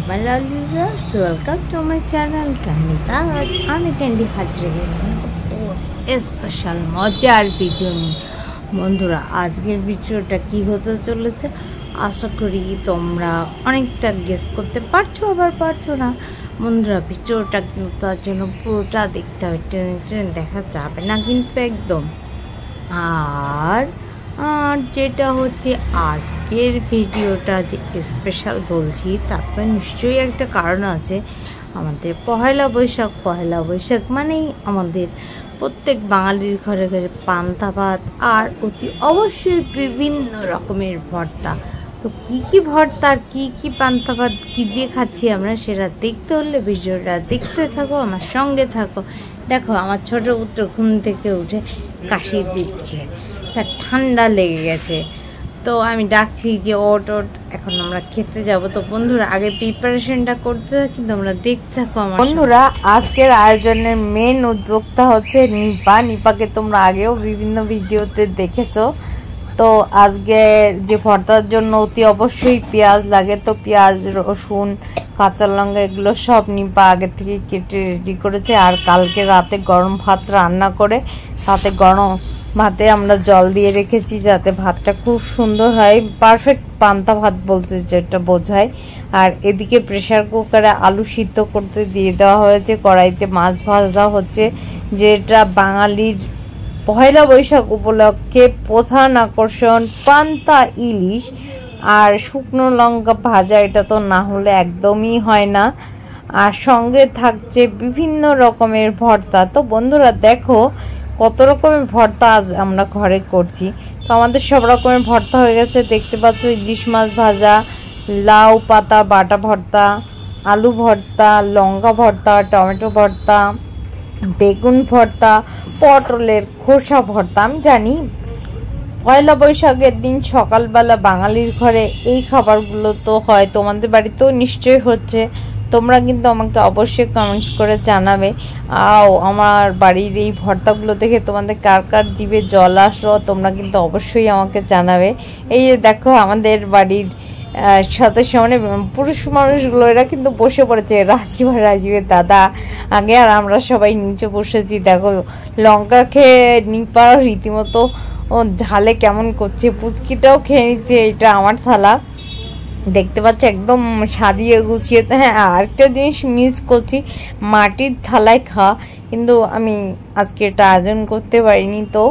my lovely viewers, welcome to my channel Candy Taj. আমি candy হাজির special মজার video নিয়ে। বন্ধুরা, আজকের ভিডিওটা কি হতে চলেছে আশা করি তোমরা অনেকটা গেস করতে পারছো, আবার পারছো না। বন্ধুরা, ভিডিওটা কিন্তু তার জন্য পুরোটা দেখতে হবে, টেনে দেখা যাবে না কিন্তু একদম। আর যেটা হচ্ছে আজকের ভিডিওটা যে স্পেশাল বলছি তার তো নিশ্চয়ই একটা কারণ আছে। আমাদের পয়লা বৈশাখ মানেই আমাদের প্রত্যেক বাঙালির ঘরে ঘরে পান্তা ভাত আর অতি অবশ্যই বিভিন্ন রকমের ভর্তা। তো কি ভর্তা আর কি পান্তা ভাত কী দিয়ে খাচ্ছি আমরা সেটা দেখতে হলে ভিডিওটা দেখতে থাকো, আমার সঙ্গে থাকো। দেখো, আমার ছোট পুত্র ঘুম থেকে উঠে কাশি দিচ্ছে, তার ঠান্ডা লেগে গেছে। তো আমি ডাকছি যে ওট, এখন আমরা খেতে যাব। তো বন্ধুরা, আগে প্রিপারেশনটা করতে থাকি, তোমরা দেখতে থাকো আমার। বন্ধুরা, আজকের আয়োজনের মেন উদ্যোক্তা হচ্ছে নিপাকে তোমরা আগেও বিভিন্ন ভিডিওতে দেখেছো। তো আজকের যে ভর্তার জন্য অতি অবশ্যই পেঁয়াজ লাগে, তো পেঁয়াজ, রসুন, কাঁচা লঙ্কা এগুলো সব নিপা আগে থেকে কেটে রেডি করেছে। আর কালকে রাতে গরম ভাত রান্না করে তাতে গরম ভাতে আমরা জল দিয়ে রেখেছি যাতে ভাতটা খুব সুন্দর হয়, পারফেক্ট পান্তা ভাত বলতে যেটা বোঝায়। আর এদিকে প্রেসার কুকারে আলু সিদ্ধ করতে দিয়ে দেওয়া হয়েছে, কড়াইতে মাছ ভাজা হচ্ছে, যেটা বাঙালির পয়লা বৈশাখ উপলক্ষে প্রধান আকর্ষণ পান্তা ইলিশ আর শুকনো লঙ্কা ভাজা। এটা তো না হলে একদমই হয় না। আর সঙ্গে থাকছে বিভিন্ন রকমের ভর্তা। তো বন্ধুরা দেখো কত রকমের ভর্তা আজ আমরা ঘরে করছি। তো আমাদের সব রকমের ভর্তা হয়ে গেছে, দেখতে পাচ্ছ। ইলিশ মাছ ভাজা, লাউ পাতা বাটা ভর্তা, আলু ভর্তা, লঙ্কা ভর্তা, টমেটো ভর্তা, বেগুন ভর্তা, পটলের খোসা ভর্তা। আমি জানি পয়লা বৈশাখের দিন সকালবেলা বাঙালির ঘরে এই খাবারগুলো তো হয়, তোমাদের বাড়িতেও নিশ্চয়ই হচ্ছে। তোমরা কিন্তু আমাকে অবশ্যই কমেন্টস করে জানাবে। আমার বাড়ির এই ভর্তাগুলো দেখে তোমাদের কার কার জিভে জল আসলো তোমরা কিন্তু অবশ্যই আমাকে জানাবে। এই যে দেখো, আমাদের বাড়ির সদস্য মানে পুরুষ মানুষগুলো এরা কিন্তু বসে পড়েছে, রাজীবের দাদা আগে, আর আমরা সবাই নিচে বসেছি। দেখো, লঙ্কা খেয়ে নিপা রীতিমতো ঝালে কেমন করছে, পুচকিটাও খেয়ে নিচ্ছে। এটা আমার থালা, দেখতে পাচ্ছ একদম সাজিয়ে গুছিয়ে। হ্যাঁ, আরেকটা জিনিস মিস করছি, মাটির থালায় খাওয়া, কিন্তু আমি আজকে এটা আয়োজন করতে পারিনি। তো